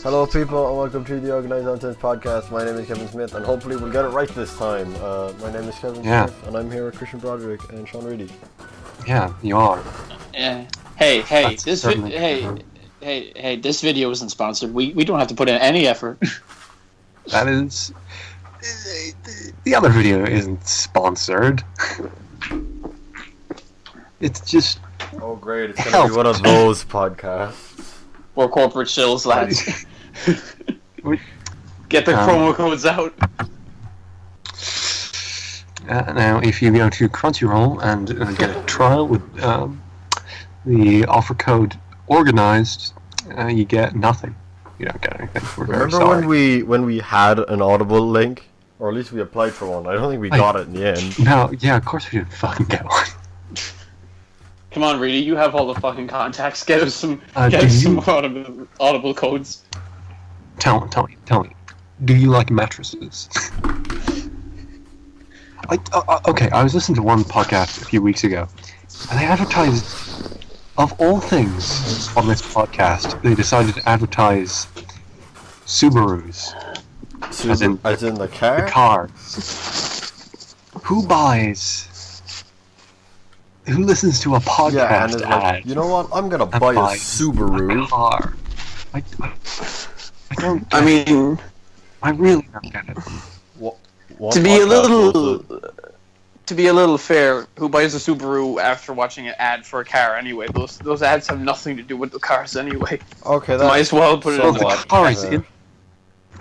Hello people and welcome to the Organised Nonsense podcast. My name is Kevin Smith and hopefully we'll get it right this time. My name is Kevin Smith and I'm here with Christian Broderick and Sean Reidy. Yeah, you are. Yeah. Hey, this video isn't sponsored. We don't have to put in any effort. That is... The other video isn't sponsored. It's just... Oh great, it's gonna be one of those podcasts. Or corporate shills, lads. Get the promo codes out. Now, if you go to Crunchyroll and get a trial with the offer code Organised, you get nothing. You don't get anything. We're very sorry. when we had an Audible link, or at least we applied for one? I don't think we got it in the end. No, yeah, of course we didn't fucking get one. Come on, Reidy, you have all the fucking contacts. Get us some, audible codes. Tell me. Do you like mattresses? Okay, I was listening to one podcast a few weeks ago, and they advertised, of all things on this podcast, they decided to advertise Subarus. As in the car? The car. Who listens to a podcast ad? Like, you know what? I'm gonna buy a Subaru. A car. I don't. I mean, I really don't get it. To be a little fair, who buys a Subaru after watching an ad for a car anyway? Those ads have nothing to do with the cars anyway. Okay, might as well put it in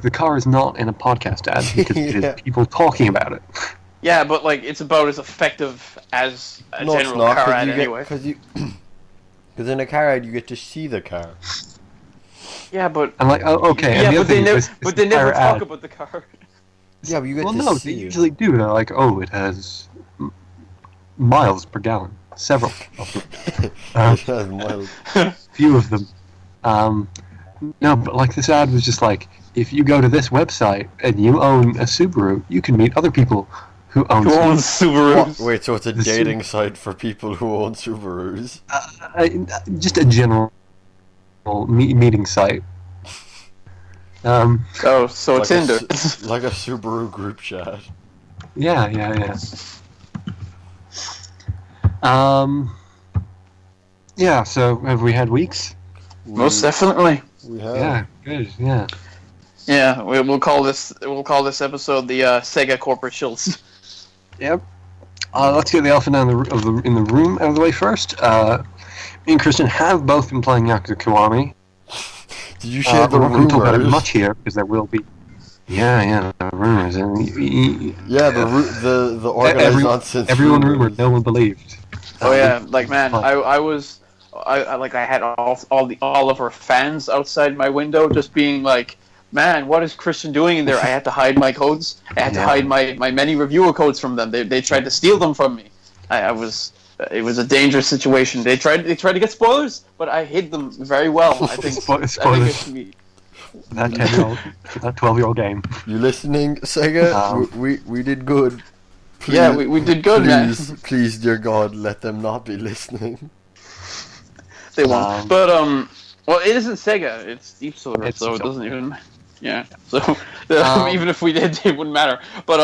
the car is not in a podcast ad because it is people talking about it. Yeah, but like it's about as effective as a general car ad anyway. Because in a car ad you get to see the car. Yeah, but I'm like, oh, okay. Yeah, but they never talk about the car. Yeah, but you get to see. They usually do. They're like, oh, it has miles per gallon. Several of them. Miles. Few of them. No, but like this ad was just like, if you go to this website and you own a Subaru, you can meet other people who own Subarus. Wait, so it's a dating site for people who own Subarus? Just a general meeting site. So like Tinder. Like a Subaru group chat. Yeah. Yeah, so have we had weeks? Most definitely. We have. Yeah, good, yeah. Yeah, we'll call this episode the Sega Corporate Shills. Yep. Let's get the elephant in the room out of the way first. Me and Christian have both been playing Yakuza Kiwami. Did you share the rumors? We're not going to talk about it much here because there will be. Yeah, the rumors. Yeah, the Organised Nonsense. Everyone rumored, no one believed. Oh yeah, like man, I had all of our fans outside my window just being like, man, what is Christian doing in there? I had to hide my codes. I had to hide my many reviewer codes from them. They tried to steal them from me. It was a dangerous situation. They tried to get spoilers, but I hid them very well. I think spoilers. That 10-year-old, that 12-year-old game. You listening, Sega? We did good. Please, yeah, we did good, man. Please, dear God, let them not be listening. They won't. But well, it isn't Sega. It's Deep Silver, so it doesn't even. Yeah. So even if we did, it wouldn't matter. But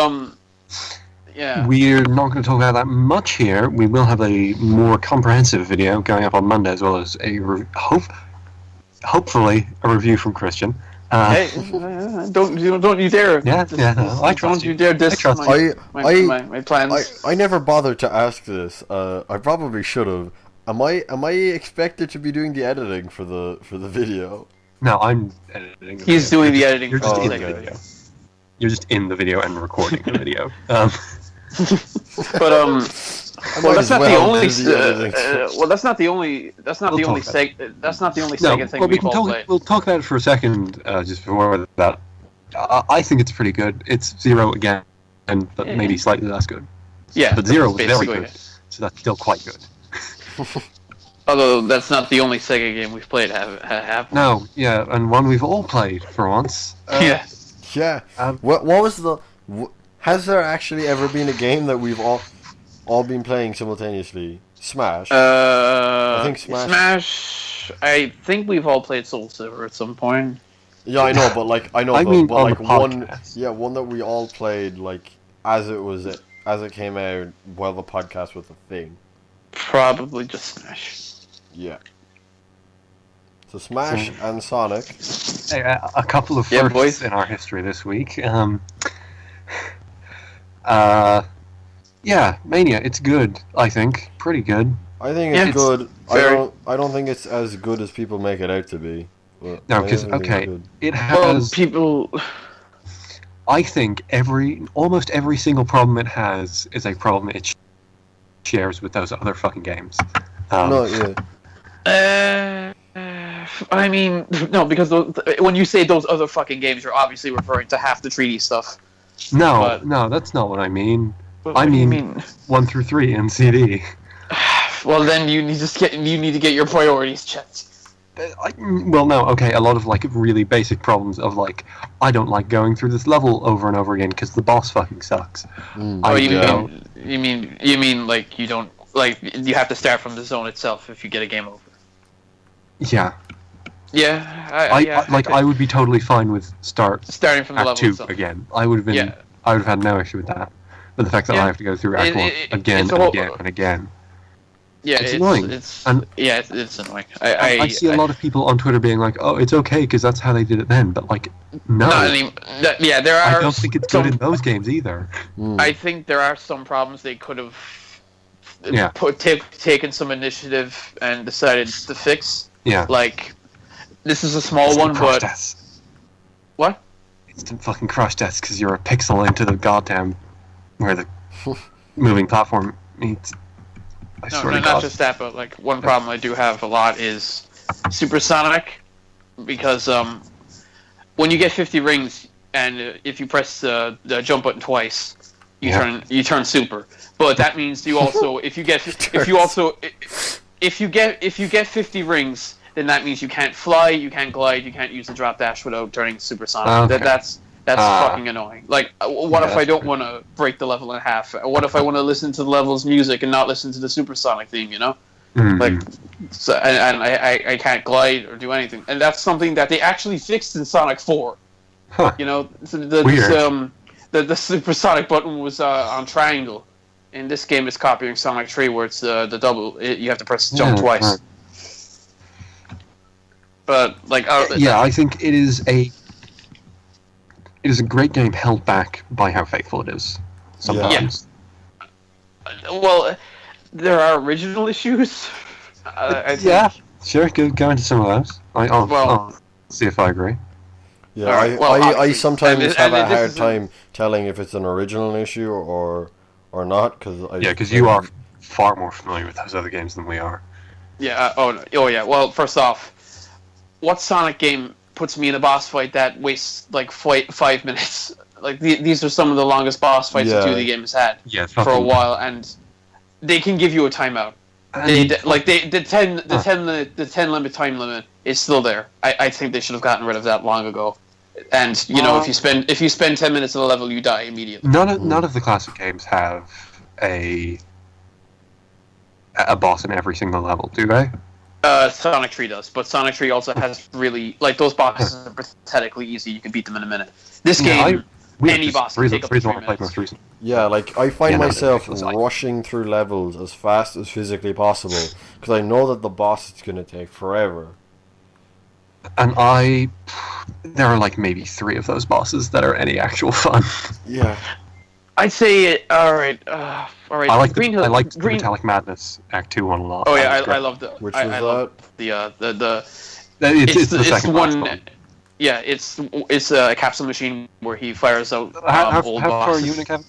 yeah. We're not going to talk about that much here. We will have a more comprehensive video going up on Monday, as well as hopefully a review from Christian. Hey, don't you dare! I trust you dare diss my plans. I never bothered to ask this. I probably should have. Am I expected to be doing the editing for the video? No, I'm editing. He's doing the editing. You're just in the video. You're just in the video and recording the video. But well, that's not the only. Well, that's not the only. That's not the only Sega thing we've all played. We'll talk about it for a second, just before that. I think it's pretty good. It's Zero again, but maybe slightly less good. Yeah, but Zero was very good, so that's still quite good. Although that's not the only Sega game we've played. Have no, yeah, and one we've all played for once. Yeah. What was the? Has there actually ever been a game that we've all been playing simultaneously? Smash. I think Smash. I think we've all played Soul Silver at some point. Yeah, I know, but like I mean, but on like the one, podcast. yeah, one that we all played like as it came out while the podcast was a thing. Probably just Smash. Yeah. So Smash and Sonic. Hey, a couple of Yeah, firsts boys. in our history this week. Yeah, Mania. It's good. I think pretty good. I think Yeah, it's it's good. very- I don't think it's as good as people make it out to be. But No, I because think it's okay, good. it Well, has. people. I think almost every single problem it has is a problem it shares with those other fucking games. No, yeah. I mean, no, because when you say those other fucking games, you're obviously referring to half the 3D stuff. No, But- no, that's not what I mean. What I do you mean 1 through 3 in CD. Well, then you need to get your priorities checked. Well, no, okay, a lot of like really basic problems of like I don't like going through this level over and over again because the boss fucking sucks. Mm. Oh, you Yeah. mean like you don't like you have to start from the zone itself if you get a game over. Yeah, Yeah, I would be totally fine with starting from the Act level 2 itself. again. I would have been. Yeah. I would have had no issue with that. But the fact that Yeah. I have to go through Act 1 again it's a and whole- again and again. Yeah, It's annoying. It's And- it's annoying. I see a lot of people on Twitter being like, "Oh, it's okay because that's how they did it then," but like, no, Yeah, there are. I don't think it's good in those games either. Mm. I think there are some problems they could have Yeah. taken some initiative and decided to fix. Yeah, Like, this is a small Instant one, crush but deaths. what? Instant fucking crush deaths because you're a pixel into the goddamn where the moving platform meets. I No, swear no, to not God. just that, but like one problem I do have a lot is supersonic, because when you get 50 rings and if you press the jump button twice, Yeah. you turn super. But that means you also if you get 50 rings, then that means you can't fly, you can't glide, you can't use the drop dash without turning supersonic. Okay. That's Ah. fucking annoying. Like, what Yeah, if I that's don't true. want to break the level in half? What if I want to listen to the level's music and not listen to the supersonic theme? You know, Mhm. like, so, and I can't glide or do anything. And that's something that they actually fixed in Sonic 4. Huh. You know, so Weird. the supersonic button was on triangle. In this game, it's copying Sonic 3, where it's the double. You have to press jump Yeah, twice. right. But like, Yeah, I think it is a great game held back by how faithful it is. Sometimes. well, there are original issues. I think. Yeah. Sure, go into some of those. I'll Well- see if I agree. Yeah, Alright, well, I obviously- sometimes and have a this hard is time telling if it's an original issue or not because Yeah, because you are far more familiar with those other games than we are. Yeah. Oh yeah. Well, first off, what Sonic game puts me in a boss fight that wastes like 5 minutes? Like these are some of the longest boss fights Yeah. the 2D game has had Yeah, it's for a fucking- while, and they can give you a timeout. And- The 10 limit time limit is still there. I think they should have gotten rid of that long ago. And you know, if you spend 10 minutes on a level, you die immediately. None of the classic games have a boss in every single level, do they? Sonic 3 does, but Sonic 3 also has really like those bosses are pathetically easy. You can beat them in a minute. This game, any boss can take up to 3 one I played minutes. most recently. Yeah, like I find Yeah, no, myself it's like- rushing through levels as fast as physically possible because I know that the boss is going to take forever. And there are like maybe 3 of those bosses that are any actual fun. Yeah. I'd say all right. I like Green Hill. I liked Green. Metallic Madness Act 2 one a lot. Oh yeah, That was I love the. Which I was love that? It's the it's second one. last one. Yeah, it's a capsule machine where he fires out How old far are bosses. you in it, Kevin?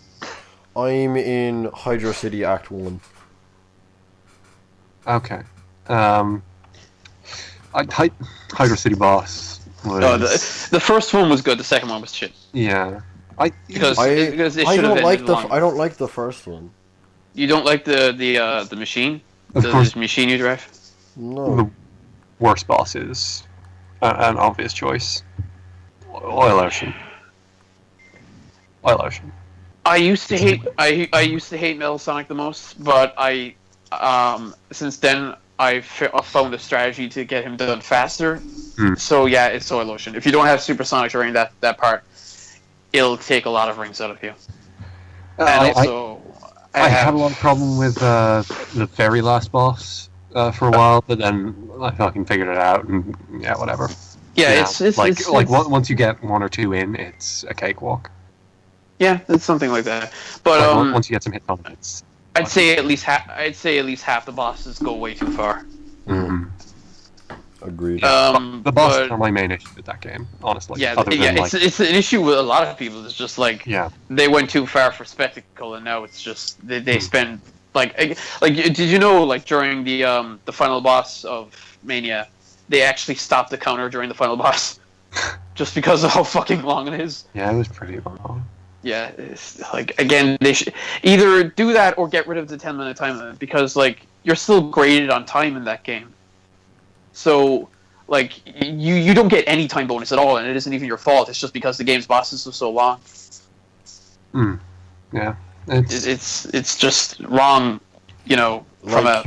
I'm in Hydro City Act 1. Okay. Hydro City Boss was... No, the first one was good. The second one was shit. Yeah. Because I it should have don't like ended the long. I don't like the first one. You don't like the machine? Of course. The machine you drive? No. The worst boss is an obvious choice. Oil Ocean. Oil Ocean. I used to hate Metal Sonic the most, but since then I found a strategy to get him done faster. So yeah, it's Soil Ocean. If you don't have Supersonic during that part, it'll take a lot of rings out of you. And also, I had a lot of problem with the very last boss for a while, but then I fucking figured it out, and yeah, whatever. Yeah, it's once you get 1 or 2 in, it's a cakewalk. Yeah, it's something like that. But once you get some hits on it, I'd say at least half the bosses go way too far. Agreed. The bosses are my main issue with that game, honestly. Yeah, it's an issue with a lot of people. It's just like they went too far for spectacle, and now it's just they spend like did you know, like, during the final boss of Mania, they actually stopped the counter during the final boss just because of how fucking long it is. Yeah, it was pretty long. Yeah, it's like, again, they should either do that or get rid of the 10-minute time limit, because like you're still graded on time in that game. So, like, you don't get any time bonus at all, and it isn't even your fault. It's just because the game's bosses are so long. Yeah, it's just wrong, from a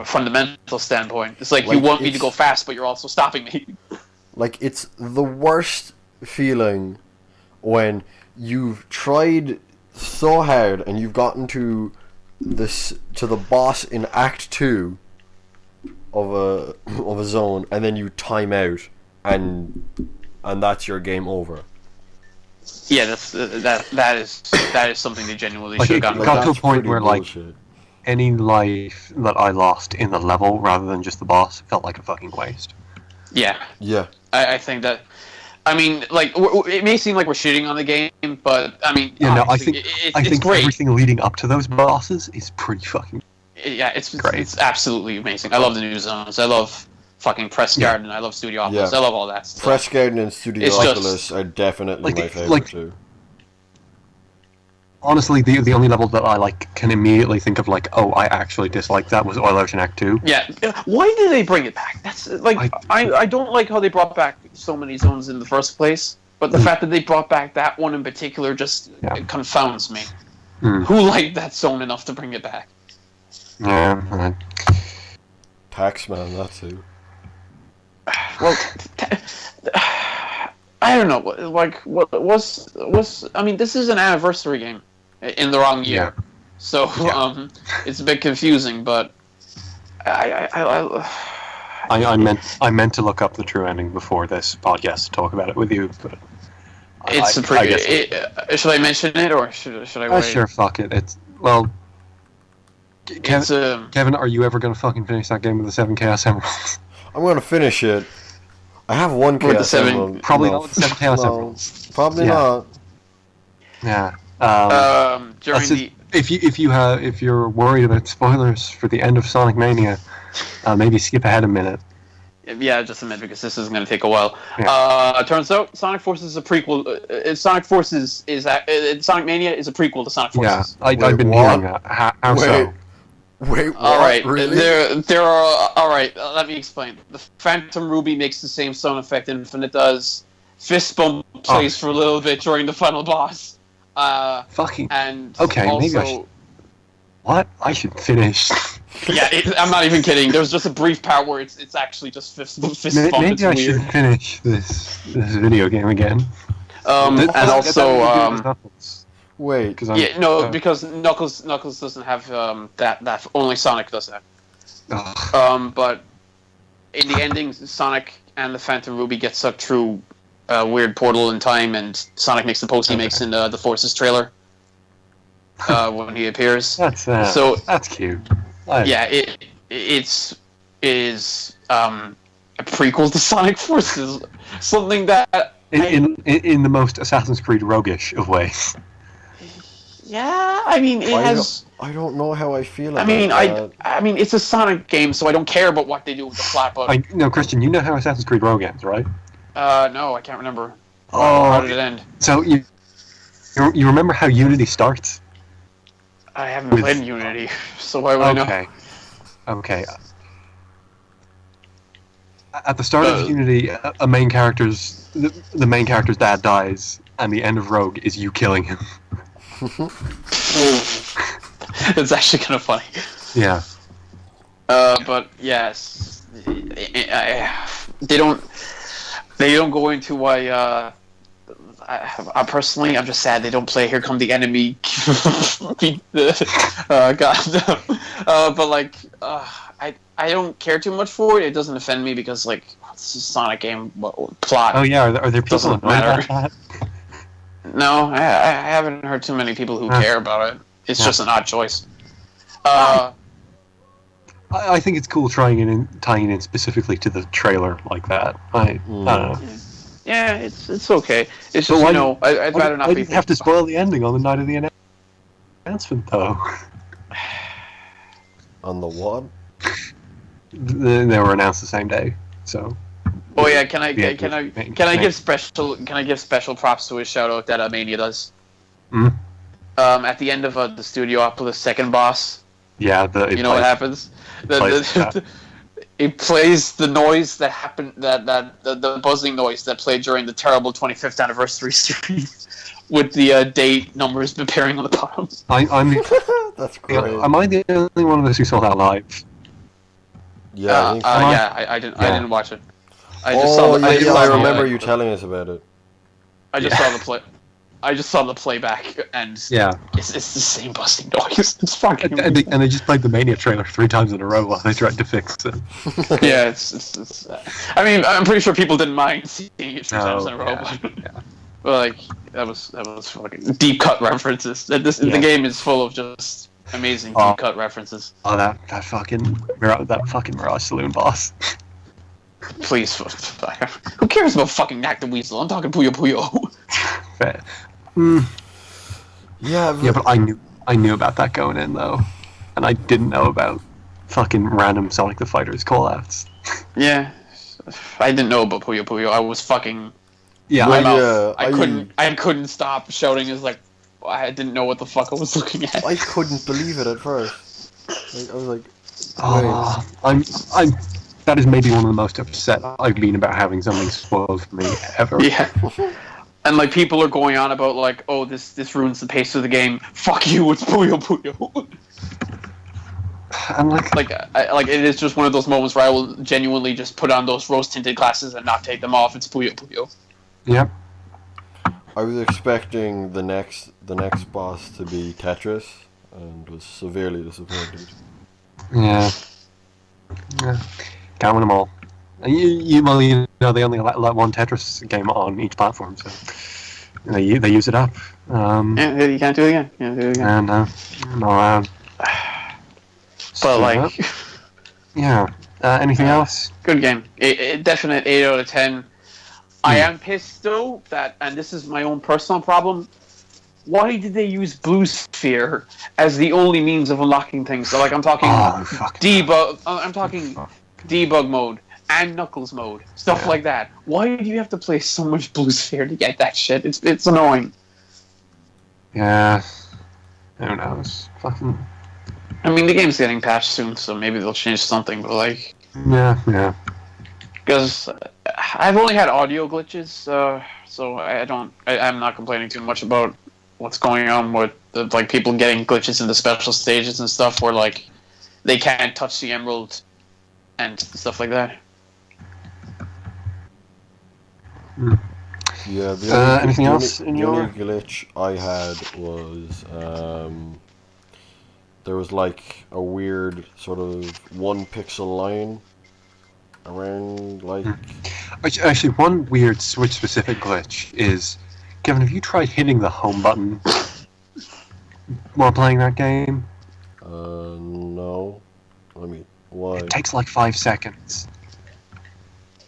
fundamental standpoint. It's like you want me to go fast, but you're also stopping me. Like, it's the worst feeling when you've tried so hard and you've gotten to the boss in Act 2 of a zone, and then you time out, and that's your game over. Yeah, that is something they genuinely should have gotten. It got to a point where bullshit. Any life that I lost in the level rather than just the boss felt like a fucking waste. Yeah. I think that. I mean, like, it may seem like we're shitting on the game, but I mean, I think great. Everything leading up to those bosses is pretty fucking. Yeah, it's great. It's absolutely amazing. I love the new zones. I love fucking Press Garden. I love Studiopolis. I love all that stuff. Press Garden and Studiopolis are definitely my favorite too. Honestly, the only level that I can immediately think of I actually dislike that was Oil Ocean Act 2. Yeah, why did they bring it back? That's I don't like how they brought back so many zones in the first place, but the fact that they brought back that one in particular just confounds me. Who liked that zone enough to bring it back? Yeah. Taxman, that's who. Well, I don't know. Like, what was? I mean, this is an anniversary game in the wrong year, so it's a bit confusing. But I meant to look up the true ending before this podcast to talk about it with you, but it's should I mention it or should I wait? Sure, fuck it. Kevin, are you ever gonna fucking finish that game with the 7 Chaos Emeralds? I'm gonna finish it. I have 1 Chaos Emerald. Probably not with the 7 Chaos Emeralds. Probably not. Yeah. If you're worried about spoilers for the end of Sonic Mania, maybe skip ahead a minute. Yeah, just a minute, because this is going to take a while. Yeah. Turns out Sonic Forces is a prequel. Sonic Forces Sonic Mania is a prequel to Sonic Forces. Yeah, I've been hearing that. How so? Wait, what? All right, really? There are. All right, let me explain. The Phantom Ruby makes the same sound effect Infinite does. Fist bump plays for a little bit during the final boss. Fucking. And okay, also, maybe I should. What? I should finish. Yeah, I'm not even kidding. There's just a brief part where it's actually just fist bump. Maybe I should finish this video game again. And also. Wait, because Knuckles doesn't have that. Only Sonic does that. But in the ending, Sonic and the Phantom Ruby get sucked through a weird portal in time, and Sonic makes the post he makes in the Forces trailer when he appears. That's cute. Yeah, it is a prequel to Sonic Forces, something that in the most Assassin's Creed roguish of ways. Yeah, I mean, I don't know how I feel about that. I mean, it's a Sonic game, so I don't care about what they do with the plot. But no, Christian, you know how Assassin's Creed Rogue ends, right? No, I can't remember. How did it end? So you remember how Unity starts? I haven't played Unity, so why would I know? Okay. At the start of Unity, the main character's dad dies, and the end of Rogue is you killing him. It's actually kind of funny. Yeah. But yes, they don't go into why. I personally, I'm just sad they don't play "Here Come the Enemy." God, but like, I don't care too much for it. It doesn't offend me because like it's a Sonic game plot. Oh yeah, are there people Doesn't annoyed matter. about that? No, I haven't heard too many people who care about it. It's just an odd choice. I think it's cool tying it in specifically to the trailer like that. I don't know. Yeah, it's okay. It's just, But I'd rather not why be... do you have to spoil the ending on the night of the announcement, though? On the what? They were announced the same day, so... Oh yeah, can I give special props to his shout out that Mania does? Mm? At the end of the Studiopolis second boss, Yeah, what happens? It plays the noise that happened, the buzzing noise that played during the terrible 25th anniversary stream, with the date numbers appearing on the bottom. That's great. Am I the only one of us who saw that live? Yeah, I didn't watch it. I just saw I remember you telling us about it. I just saw the play. I just saw the playback, and Yeah. it's the same busting noise. It's fucking. And they just played the Mania trailer 3 times in a row while they tried to fix it. Yeah, it's I mean, I'm pretty sure people didn't mind seeing it 3 times in a row, but like that was fucking deep cut references. The game is full of just amazing deep cut references. Oh, that fucking Mirage Saloon boss. Please, who cares about fucking Knack the Weasel? I'm talking Puyo Puyo. Fair. Yeah, but I knew about that going in though, and I didn't know about fucking random Sonic the Fighters callouts. Yeah, I didn't know about Puyo Puyo. I was fucking. Yeah, my mouth. I couldn't stop shouting. It's like I didn't know what the fuck I was looking at. I couldn't believe it at first. I was like, I'm. That is maybe one of the most upset I've been about having something spoiled for me ever. Yeah. And like people are going on about like, oh, this ruins the pace of the game. Fuck you, it's Puyo Puyo. And like it is just one of those moments where I will genuinely just put on those rose tinted glasses and not take them off. It's Puyo Puyo. Yep. I was expecting the next boss to be Tetris, and was severely disappointed. Yeah. Can't win them all. They only let one Tetris game on each platform, so they use it up. Yeah, you can't do it again. And not allowed. But like, yeah. Anything else? Good game. Definite 8 out of 10. I am pissed though that, and this is my own personal problem. Why did they use Blue Sphere as the only means of unlocking things? So like I'm talking debug. I'm talking debug mode and Knuckles mode, stuff like that. Why do you have to play so much Blue Sphere to get that shit? It's annoying. Yeah. Who knows? Fucking. I mean, the game's getting patched soon, so maybe they'll change something. But like, yeah. Because I've only had audio glitches, so I'm not complaining too much about what's going on with like people getting glitches in the special stages and stuff where like they can't touch the emerald and stuff like that. Yeah. Anything else in your glitch I had was there was like a weird sort of 1 pixel line around like. Actually, one weird Switch specific glitch is, Kevin, have you tried hitting the home button while playing that game? No. Why? It takes like 5 seconds.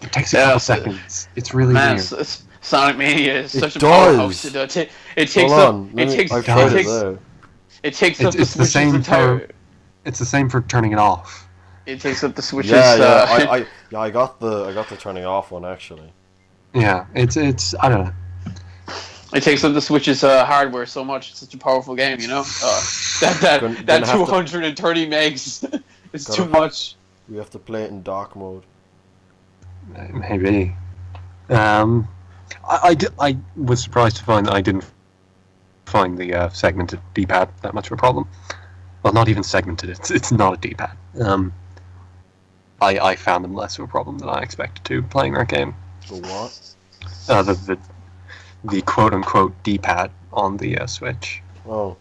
It takes a couple seconds. It's really weird. Sonic Mania is such a does. powerhouse. It takes Hold up. on. It takes. I've tried it there. It takes up the It's the Switch's same entire. It's the same for turning it off. It takes up the Switch's. Yeah. I got the turning off one actually. Yeah, it's I don't know. It takes up the Switch's hardware so much. It's such a powerful game, you know. That 230 megs is too much. We have to play it in dark mode. Maybe. I was surprised to find that I didn't find the segmented D-pad that much of a problem. Well, not even segmented. It's not a D-pad. I found them less of a problem than I expected to playing that game. The what? The quote-unquote D-pad on the Switch. Oh.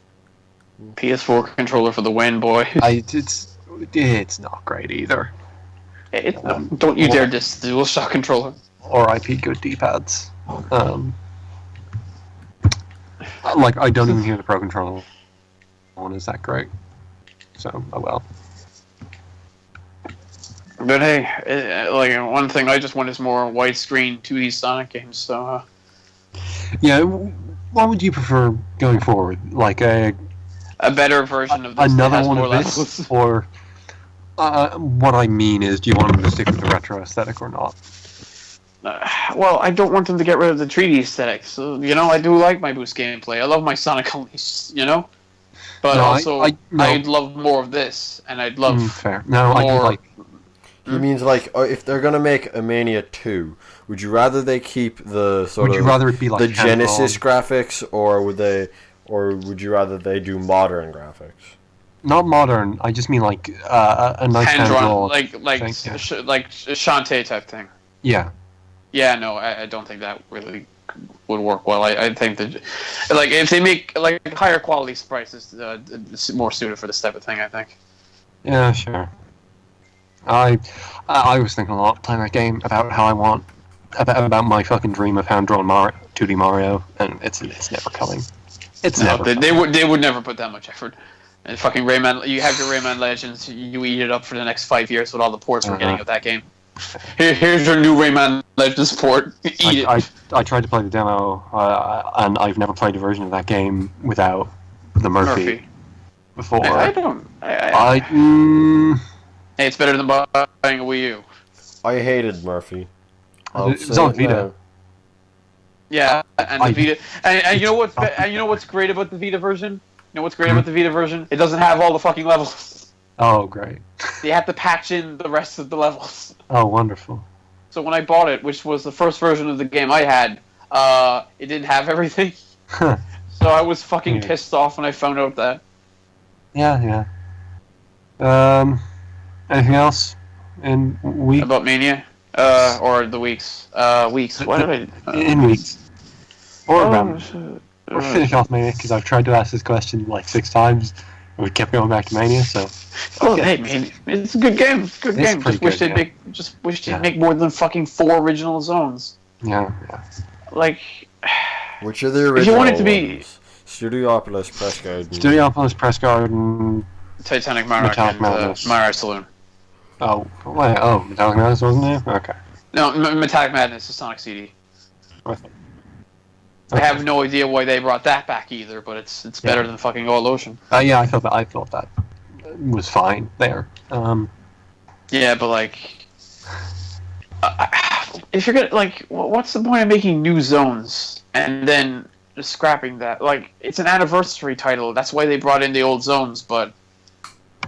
PS4 controller for the win, boy. It's not great either. Don't you dare diss the DualShock controller. Or IP good D-pads. Like, I don't even hear the Pro Controller one is that great. So, oh well. But hey, like, one thing I just want is more widescreen 2D Sonic games, so... Yeah, what would you prefer going forward? Like a better version of this another that has one more of levels. this? Or, what I mean is, do you want them to stick with the retro aesthetic or not? Well, I don't want them to get rid of the 3D aesthetic. So, I do like my boost gameplay. I love my Sonic Unleashed, But No, also, no. I'd love more of this, and I'd love fair. No, I do more... like... He means, like, if they're gonna make a Mania 2, would you rather they keep the Would you rather it be like the Genesis hand-drawn? graphics, or would you rather they do modern graphics? Not modern, I just mean like a nice hand-drawn, hand-drawn like thing, like Shantae type thing. Yeah. Yeah, no, I don't think that really would work well. I think that, like, if they make like higher quality sprites, it's more suited for this type of thing. I think. Yeah, sure. I was thinking a lot playing that game about how I want about my fucking dream of hand-drawn 2D Mario, and it's never coming. They would never put that much effort. And fucking Rayman, you have your Rayman Legends, you eat it up for the next 5 years with all the ports we're getting of that game. Here's your new Rayman Legends port. Eat it. I tried to play the demo, and I've never played a version of that game without the Murphy. Before. I don't. Hey, it's better than buying a Wii U. I hated Murphy. It's on Vita. Yeah, and the Vita, and you know what's great about the Vita version? You know what's great about the Vita version? It doesn't have all the fucking levels. Oh, great. You have to patch in the rest of the levels. Oh, wonderful. So when I bought it, which was the first version of the game I had, it didn't have everything. Huh. So I was fucking pissed off when I found out that. Yeah. Anything else in week? About Mania? Or the weeks? Weeks. What did I... in weeks. Or around. We'll finish off Mania, because I've tried to ask this question like 6 times, and we kept going back to Mania, so... Oh, hey, man, it's a good game. It's a good game. Just wish they'd make more than fucking 4 original zones. Yeah. Like... Which are the original If you want it to be... ones? Studiopolis, Press Garden. Studiopolis, Press Garden... Titanic Monarch and Mara Saloon. Oh, wait, Metallic Madness wasn't there? Okay. No, Metallic Madness is Sonic CD. I have no idea why they brought that back either, but it's better than fucking All Ocean. Yeah, I thought that was fine there. Yeah, but like, if you're gonna like, what's the point of making new zones and then just scrapping that? Like, it's an anniversary title. That's why they brought in the old zones. But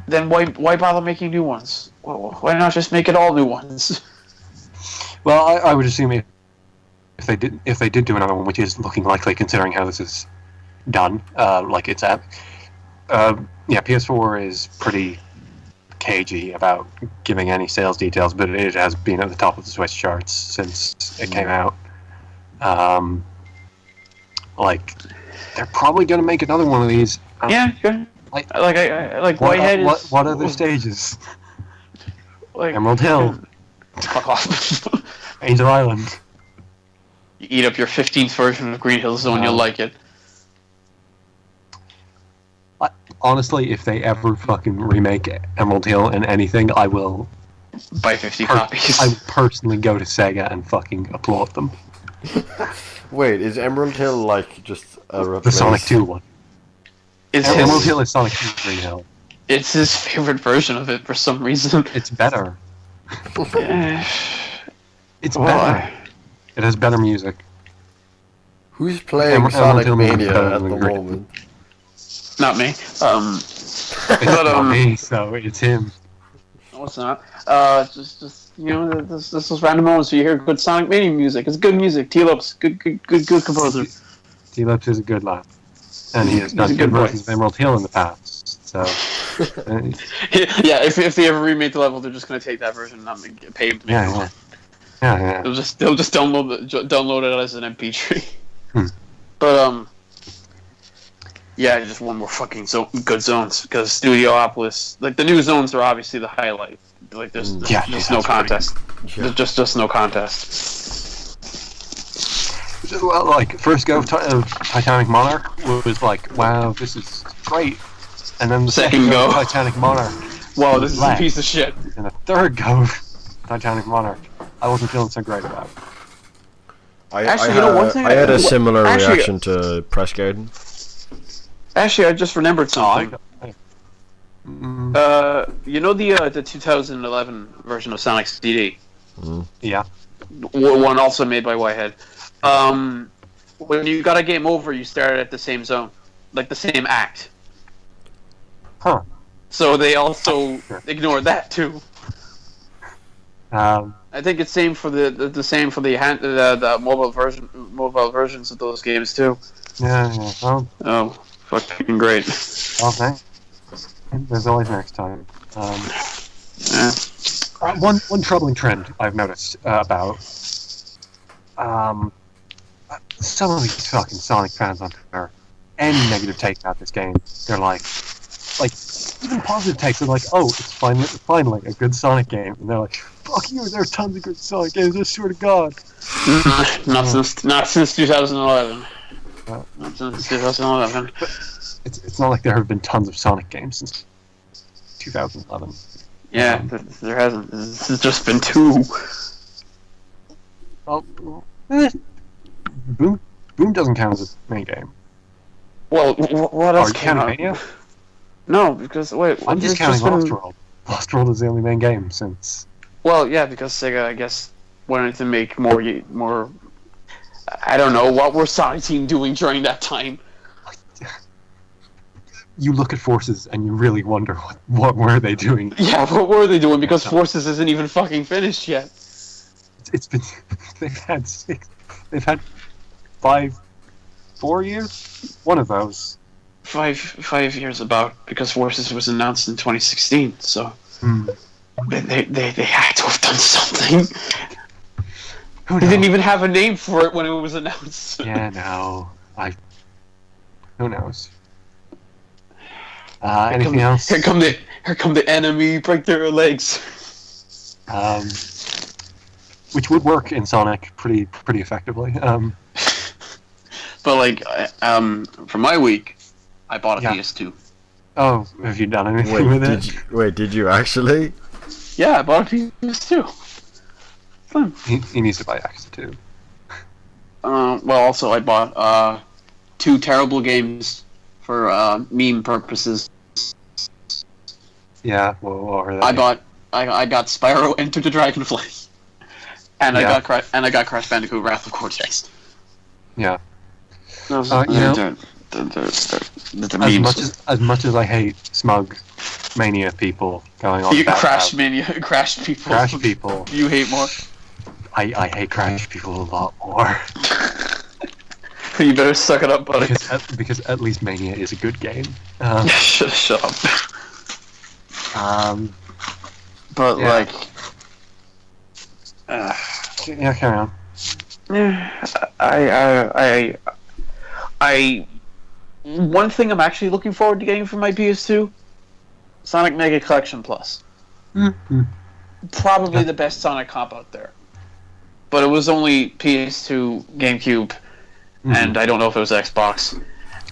then why bother making new ones? Well, why not just make it all new ones? Well, I would assume if they did do another one, which is looking likely considering how this is done, like it's at, PS4 is pretty cagey about giving any sales details, but it has been at the top of the Switch charts since it came out. Like, they're probably going to make another one of these. Yeah. Like Whitehead is... What other stages? Like, Emerald Hill. Fuck off. Angel Island. You eat up your 15th version of Green Hill Zone, you'll like it. Honestly, if they ever fucking remake Emerald Hill in anything, I will buy 50 copies. I would personally go to Sega and fucking applaud them. Wait, is Emerald Hill like just a replace? The Sonic 2 one. Emerald Hill is Sonic 2 Green Hill. It's his favorite version of it for some reason. It's better. It's better. It has better music. Who's playing Sonic Mania at the moment? Not me. It's not me, so it's him. No, it's not. Just this was random moments where you hear good Sonic Mania music. It's good music. T-Lopes, good composer. T-Lopes is a good lad. And he has done good versions of Emerald Hill in the past, so... Yeah, if they ever remake the level, they're just gonna take that version and not pay them to make it. Yeah. They'll just download it as an MP3. Hmm. But yeah, just one more fucking good zones because Studiopolis, like the new zones are obviously the highlight. Like there's just no contest. Yeah. There's just no contest. Well, like first go of Titanic Monarch was like, wow, this is great, and then the second go of Titanic Monarch, wow, this is a piece of shit. And the third go of Titanic Monarch, I wasn't feeling so great about. I had a similar reaction to Press Garden. Actually, I just remembered something. You know the 2011 version of Sonic CD? Yeah. One also made by Whitehead. When you got a game over, you started at the same zone, like the same act. Huh. So they also ignored that too. I think it's same for the same for the mobile versions of those games too. Yeah. Well, oh, fucking great. Okay. There's always next time. Yeah. One troubling trend I've noticed about some of these fucking Sonic fans on Twitter, any negative take about this game, they're like even positive takes. They're like, oh, it's finally a good Sonic game, and they're like, fuck you, there are tons of good Sonic games. I swear to God. Not since 2011. Not since 2011. It's not like there have been tons of Sonic games since 2011. Yeah, there hasn't. It's just been two. Well, Boom doesn't count as a main game. Well, what else came out? Mania? No, because wait, I'm just counting Lost World. Lost World is the only main game since. Well, yeah, because Sega, I guess, wanted to make more. I don't know what were Sonic Team doing during that time. You look at Forces and you really wonder what were they doing. Yeah, what were they doing? Because Forces isn't even fucking finished yet. It's been they've had 4 years. One of those. 5 years about because Forces was announced in 2016. So they had to have done something. They didn't even have a name for it when it was announced. Yeah, no. Who knows? Anything else? Here come the enemy. Break their legs. Which would work in Sonic pretty effectively. But like, for my week, I bought a PS2. Oh, have you done anything with it? Did you actually? Yeah, I bought a PS2. Fun. He needs to buy X too. Well, also I bought 2 terrible games for meme purposes. Yeah, well, what are they? I got Spyro Enter the Dragonfly, and I got Crash Bandicoot Wrath of Cortex. Yeah. The memes. As much as I hate smug Mania people going on. Crash people. You hate more. I hate Crash people a lot more. You better suck it up, buddy. Because at least Mania is a good game. Shut up. But yeah. like, yeah, carry on. I one thing I'm actually looking forward to getting for my PS2, Sonic Mega Collection Plus. Mm-hmm. Probably the best Sonic comp out there. But it was only PS2, GameCube, and I don't know if it was Xbox.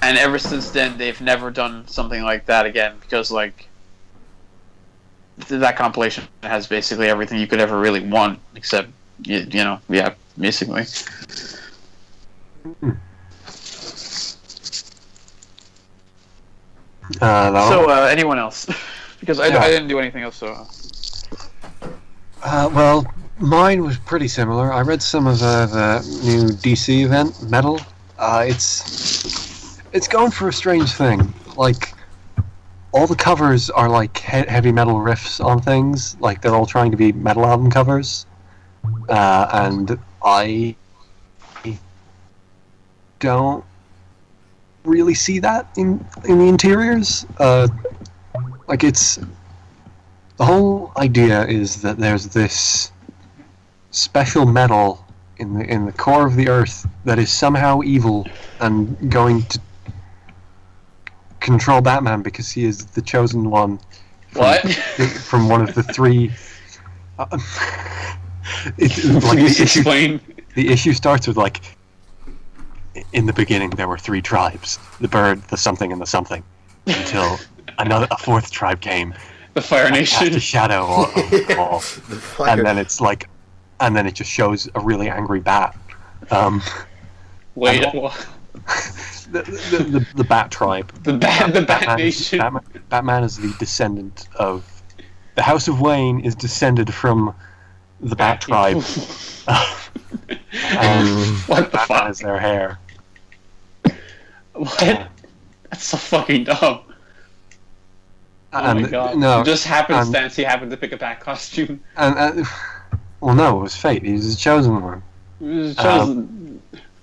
And ever since then, they've never done something like that again, because like that compilation has basically everything you could ever really want, except you know, yeah, basically. So anyone else? Because I didn't do anything else. So. Well, mine was pretty similar. I read some of the new DC event, Metal. It's going for a strange thing. Like, all the covers are like heavy metal riffs on things. Like, they're all trying to be metal album covers. And I don't really see that in the interiors. like it's the whole idea is that there's this special metal in the core of the Earth that is somehow evil and going to control Batman because he is the chosen one. From one of the three. Explain. The issue starts with like, in the beginning there were three tribes: the bird, the something, and the something, until a fourth tribe came. The Fire Nation. The shadow of the wall. And then it's like, and then it just shows a really angry bat. Wait, the Bat Tribe. The Bat Nation. Batman is the descendant of the House of Wayne is descended from the Bat Tribe. What the Batman fuck? is their hair. What? That's so fucking dumb. Oh my god! No, just happenstance, he happened to pick a bat costume. Well, no, it was fate. He was the chosen one. He was chosen.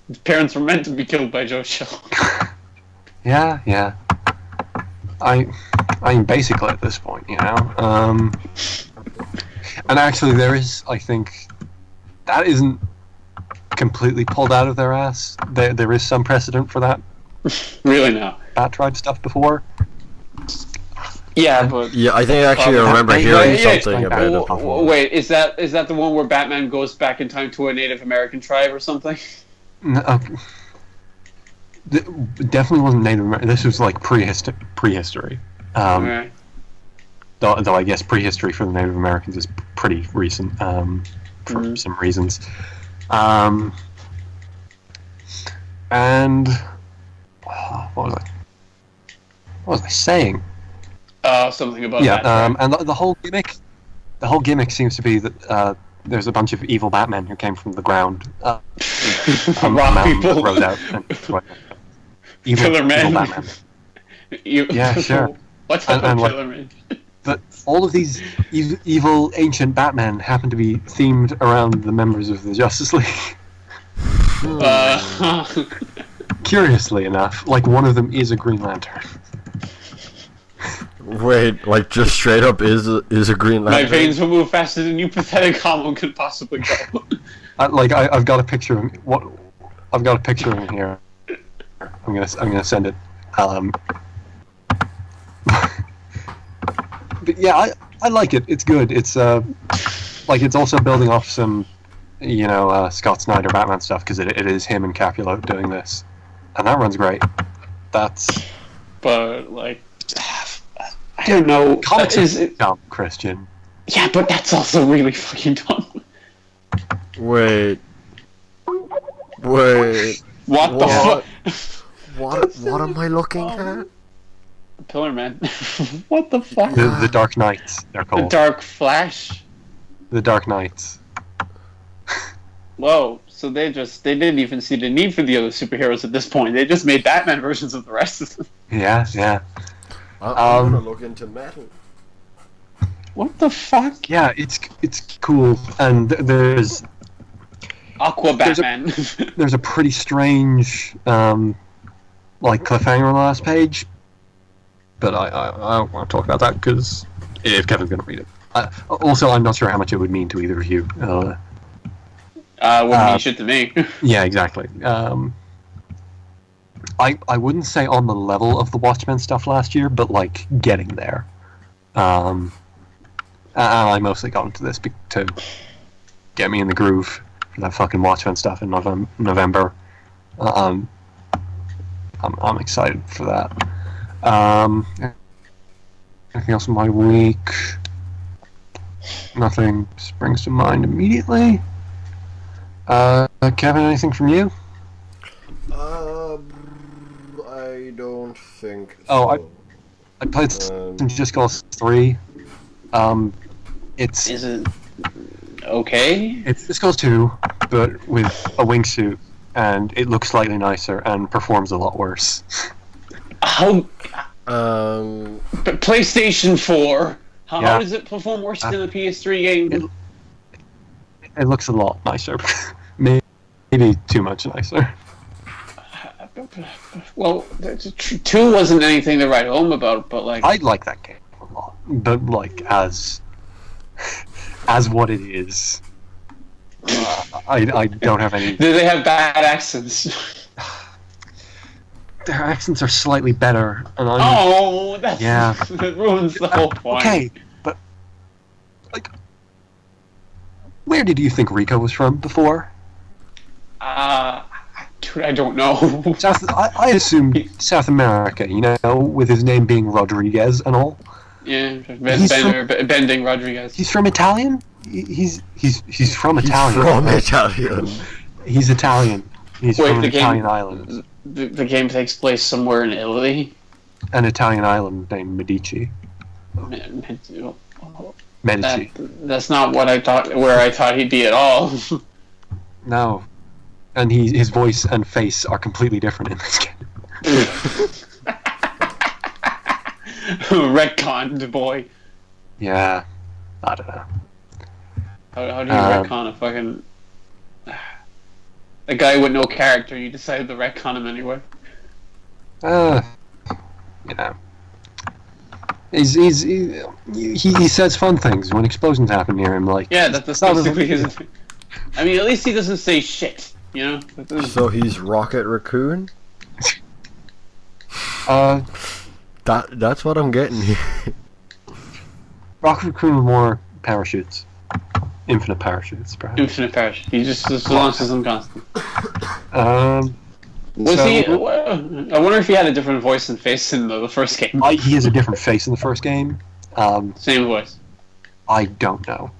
His parents were meant to be killed by Joe Chill. Yeah. I mean, basically at this point, you know. And actually, there is, I think, that isn't completely pulled out of their ass. There is some precedent for that. Really now? Bat Tribe stuff before. Yeah, but Yeah, I think actually I remember hearing something about it before. Wait, is that the one where Batman goes back in time to a Native American tribe or something? No, definitely wasn't Native American. This was like prehistory. Okay. Though I guess prehistory for the Native Americans is pretty recent for some reasons. And what was I saying? Something about yeah, that. And the whole gimmick seems to be that there's a bunch of evil Batmen who came from the ground. Rock people. Rode out Killer Men. Batman. Yeah, sure. What type of Killer Men? But all of these evil ancient Batmen happen to be themed around the members of the Justice League. Curiously enough, like one of them is a Green Lantern. Wait, like just straight up is a Green Lantern? My veins will move faster than you pathetic homo could possibly go. I've got a picture of him. I've got a picture of him here. I'm gonna send it. But yeah, I like it. It's good. It's like it's also building off some, Scott Snyder Batman stuff because it is him and Capullo doing this, and that runs great. But like, I don't know. Comics is dumb, Christian. Yeah, but that's also really fucking dumb. Wait. What the fuck? What am I looking at? Pillar Man. What the fuck? The Dark Knights, they're called. The Dark Flash? The Dark Knights. Whoa, so they didn't even see the need for the other superheroes at this point. They just made Batman versions of the rest of them. Yeah. I'm gonna look into metal. What the fuck? Yeah, it's cool, and there's Aqua Batman. There's a pretty strange cliffhanger on the last page, but I don't want to talk about that because if Kevin's going to read it. Also, I'm not sure how much it would mean to either of you. Wouldn't mean shit to me. Yeah, exactly. I wouldn't say on the level of the Watchmen stuff last year, but like getting there. And I mostly got into this to get me in the groove for that fucking Watchmen stuff in November. I'm excited for that. Anything else in my week? Nothing springs to mind immediately. Kevin, anything from you? I don't think so. Oh, I played some Just Cause 3. Is it okay? It's Just Cause 2, but with a wingsuit, and it looks slightly nicer and performs a lot worse. How? Um. PlayStation 4. How does it perform worse than the PS3 game? It looks a lot nicer. Maybe too much nicer. Well, 2 wasn't anything to write home about, but like... I like that game a but like as what it is, I don't have any. Do they have bad accents? Their accents are slightly better, and that ruins the whole point. Okay, but like, where did you think Rico was from before? Dude, I don't know. I assume South America, you know, with his name being Rodriguez and all. Yeah, Bending Rodriguez. He's from Italian? He's from Italian. He's from Italian. He's Italian. He's from an Italian island. The game takes place somewhere in Italy. An Italian island named Medici. Medici. That's not what I thought. Where I thought he'd be at all. No, and his voice and face are completely different in this game. Retconned, boy. Yeah, I don't know. How do you retcon a fucking a guy with no character? You decided to retcon him anyway. You know, he says fun things when explosions happen near him. Like, yeah, that's basically his. I mean, at least he doesn't say shit. You know. So he's Rocket Raccoon. That's what I'm getting here. Rocket Raccoon with more parachutes. Infinite parachutes, perhaps. Infinite parachute. He just launches them constantly. Was he? I wonder if he had a different voice and face in the first game. He has a different face in the first game. Same voice. I don't know.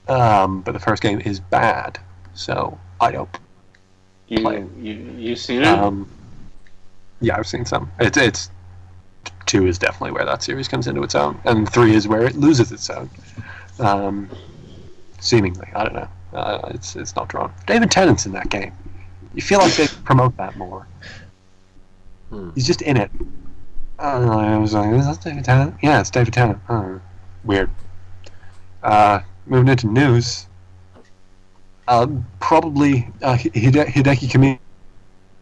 But the first game is bad, so I don't play it. You seen it? Yeah, I've seen some. It's 2 is definitely where that series comes into its own, and 3 is where it loses its own. Seemingly, I don't know. It's not drawn. David Tennant's in that game. You feel like they promote that more. He's just in it. I was like, is that David Tennant? Yeah, it's David Tennant. Weird. Moving into news. Probably Hideki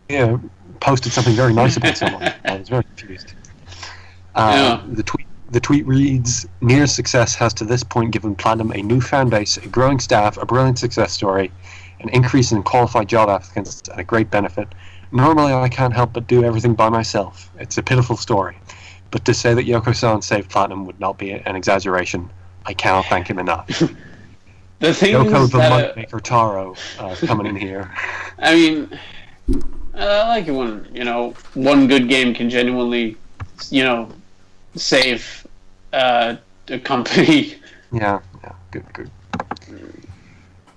Kamiya posted something very nice about someone. I was very confused. The tweet reads, "Near success has to this point given Platinum a new fan base, a growing staff, a brilliant success story, an increase in qualified job applicants, and a great benefit. Normally I can't help but do everything by myself. It's a pitiful story. But to say that Yoko-san saved Platinum would not be an exaggeration. I cannot thank him enough." The thing Yoko is the that, Moneymaker Taro coming in here. I mean, I like it when, one good game can genuinely, save a company. Yeah, good.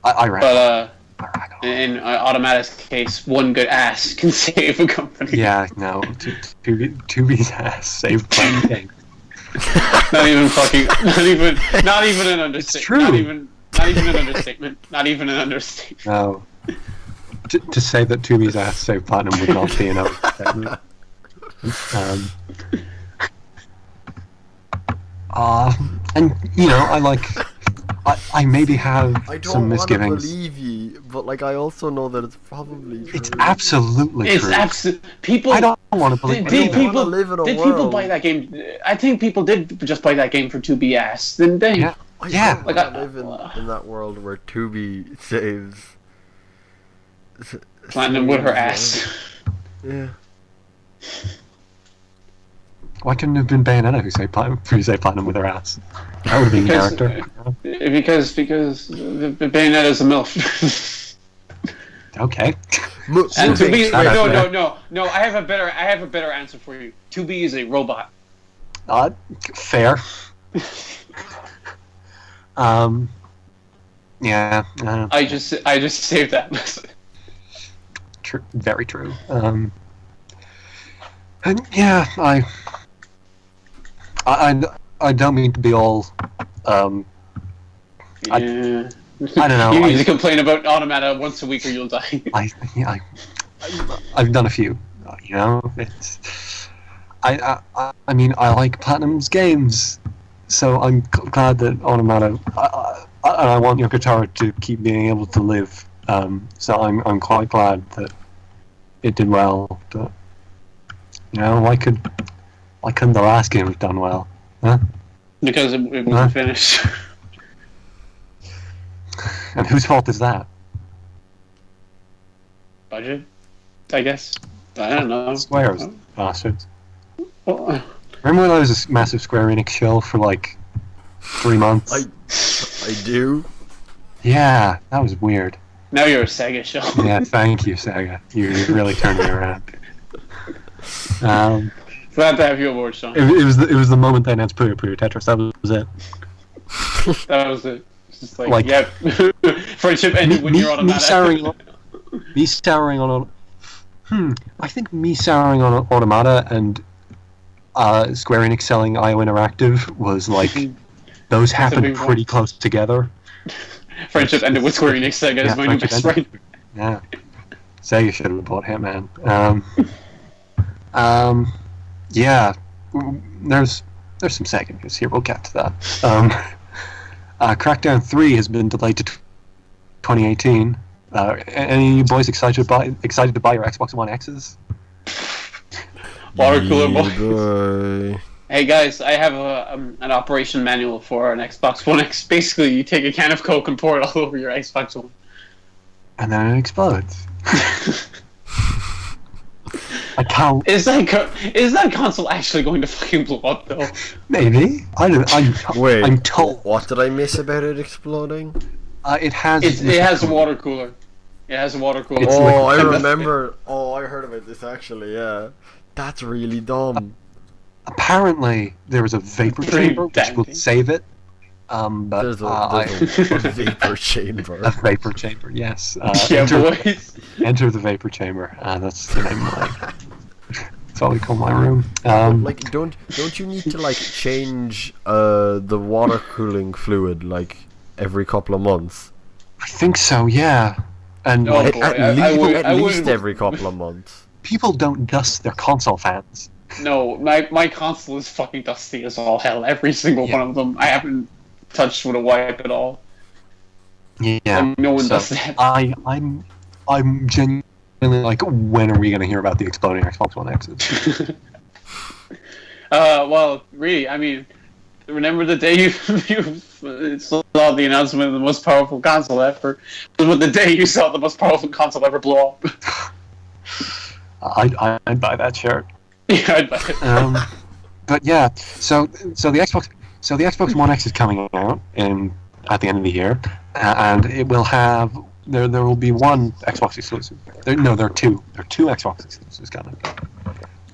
I reckon. But in Automatic's case, one good ass can save a company. Yeah, no. 2B's ass saved plenty game. Not even an understatement. It's true. Not even an understatement. Not even an understatement. No. To say that 2B's ass saved Platinum would not be an understatement. And I maybe have some misgivings. I don't want to believe you, but I also know that it's probably true. It's absolutely true. People. I don't want to believe. People buy that game? I think people did just buy that game for 2B ass, didn't they? Yeah. I live in that world where 2B saves Platinum with her ass. Yeah. Why couldn't it have been Bayonetta who saved Platinum with her ass? That would have been character. Because the Bayonetta's a MILF. Okay. And 2B, no. I have a better answer for you. 2B is a robot. Fair. Yeah. I just saved that message. True. Very true. And yeah, I don't mean to be all. I don't know. You need to complain about Automata once a week or you'll die. I've done a few. It's. I mean, I like Platinum's games, so I'm glad that Automata. And I want Yoko Taro to keep being able to live. So I'm quite glad that it did well. But why couldn't the last game have done well? Huh? Because it wasn't finished. And whose fault is that? Budget, I guess. I don't know. Square's bastards. Well, Remember when I was a massive Square Enix shill for like 3 months? I do. Yeah, that was weird. now you're a Sega show. Yeah, thank you, Sega. You really turned me around. Glad to have you aboard, Sean. It was the moment they announced Puyo Puyo Tetris. That was it. That was it. It's just like yep. Friendship ended when you're on a Me souring on I think me souring on Automata and Square Enix selling IO Interactive was like those happened pretty close together. Friendship ended with Square Enix. Sega is my new best friend. Yeah, Sega should have bought Hitman. Yeah, there's some Sega news here. We'll get to that. Crackdown 3 has been delayed to 2018. Any of you boys excited to buy your Xbox One X's? Water cooler boy. Hey guys, I have an operation manual for an Xbox One X. Basically, you take a can of Coke and pour it all over your Xbox One. And then it explodes. I can't. Is that console actually going to fucking blow up though? Maybe. Wait. I'm told. What did I miss about it exploding? It has a water cooler. It has a water cooler. Oh, I remember. Oh, I heard about this actually. Yeah, that's really dumb. Apparently, there was a vapor chamber which will save it. But there's a vapor chamber. A vapor chamber, yes. Yeah, boys. Enter the vapor chamber. That's the name of that's what we call my room. Like, don't you need to like change the water cooling fluid like every couple of months? I think so, yeah. And Oh, like, boy. at least wouldn't- every couple of months. people don't dust their console fans. No, my console is fucking dusty as all hell. Every single one of them. I haven't touched with a wipe at all. Yeah. And no one does that. I'm genuinely like, when are we going to hear about the exploding Xbox One X's? Well, really, I mean, remember the day you saw the announcement of the most powerful console ever? It was the day you saw the most powerful console ever blow up. I'd buy that shirt. Yeah, I'd buy it. But yeah, so the Xbox One X is coming out at the end of the year, and it will have there will be one Xbox exclusive. There are two. There are two Xbox exclusives coming.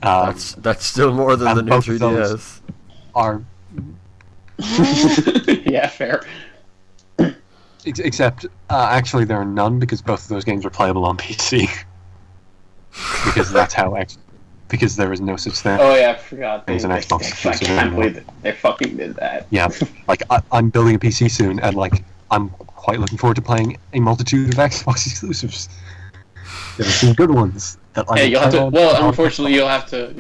That's still more than the new 3DS. Are yeah, fair. Except actually there are none because both of those games are playable on PC. Because that's how because there is no such thing. Oh yeah, I forgot. There's an Xbox I exclusive. can't believe they fucking did that. Yeah, like I'm building a PC soon, and like I'm quite looking forward to playing a multitude of Xbox exclusives. There are some good ones that I. Yeah, you'll have to. Well, unfortunately, you'll have to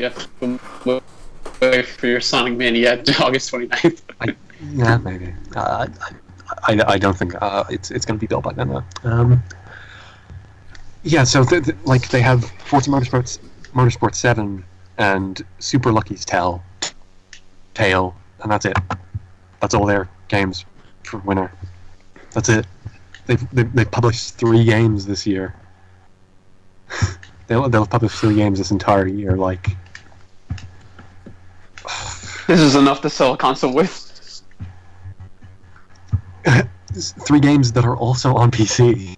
wait for your Sonic Mania August 29th. Yeah, maybe. I don't think it's going to be built by then though. Yeah, so like they have Forza Motorsport 7 and Super Lucky's Tale, and that's it. That's all their games for winter. That's it. They've published 3 games this year. They'll publish 3 games this entire year. Like, This is enough to sell a console with. 3 games that are also on PC.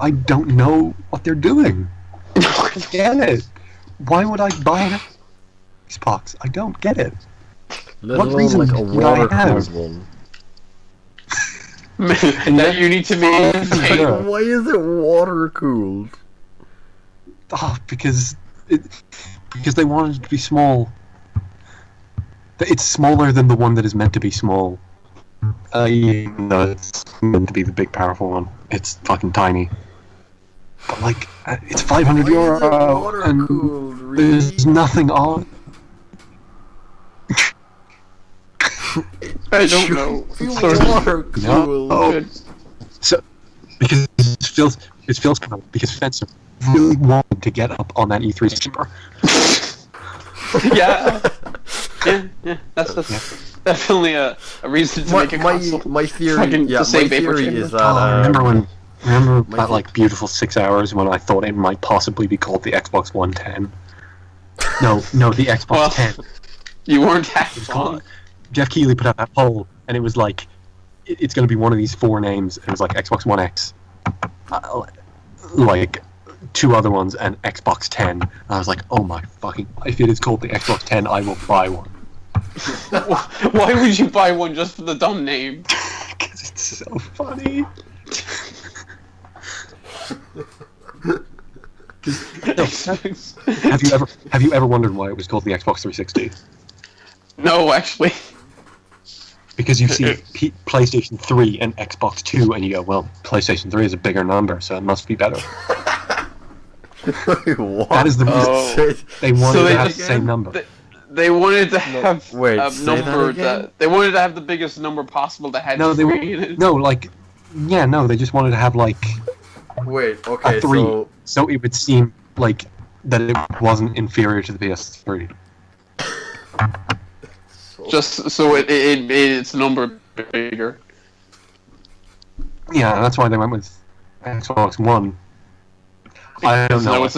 I don't know what they're doing. I don't get it. Why would I buy an Xbox? I don't get it. Let What alone reason like a would I water have? cooled one. That you need to maintain. Yeah. Why is it water cooled? Oh, because they wanted it to be small. It's smaller than the one that is meant to be small. Even though it's meant to be the big, powerful one. It's fucking tiny. But like, it's 500 euro, and there's nothing on. I don't know. Water cooled. No. So because Phil's because Spencer really wanted to get up on that E3 chamber. Yeah. That's definitely a reason to make a console. My theory, Fucking yeah, the same my vapor theory chamber. is that Remember my that the- like beautiful 6 hours when I thought it might possibly be called the Xbox 110? No, the Xbox Well, 10. You weren't that It was wrong. called, Jeff Keighley put out that poll, and it was like, it's going to be one of these 4 names, and it was like Xbox One X, like 2 other ones, and Xbox 10. And I was like, oh my fucking, if it is called the Xbox 10, I will buy one. Why would you buy one just for the dumb name? Because it's so funny. Have you ever wondered why it was called the Xbox 360? No, actually. Because you see PlayStation 3 and Xbox 2, and you go, well, PlayStation 3 is a bigger number, so it must be better. What? That is the reason. Oh. They wanted So to they have just- the same number. They wanted to have wait, a say that number again? they wanted to have the biggest number possible that had No, they 3 in it. they just wanted to have like Wait, okay, a 3, so so it would seem like that it wasn't inferior to the PS3. Just so it made its number bigger. Yeah, that's why they went with Xbox One. I don't know. Because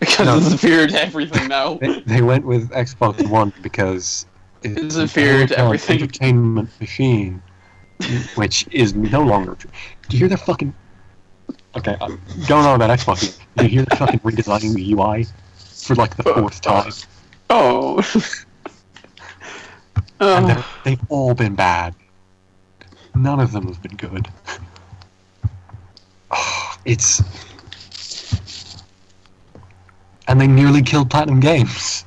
it's inferior to everything now. They went with Xbox One because It's inferior to an everything. entertainment machine, which is no longer true. Do you hear the fucking? Okay, I'm going on about Xbox. Do you hear the fucking redesigning the UI for like the 4th time? Oh. And they've all been bad. None of them have been good. It's. And they nearly killed Platinum Games.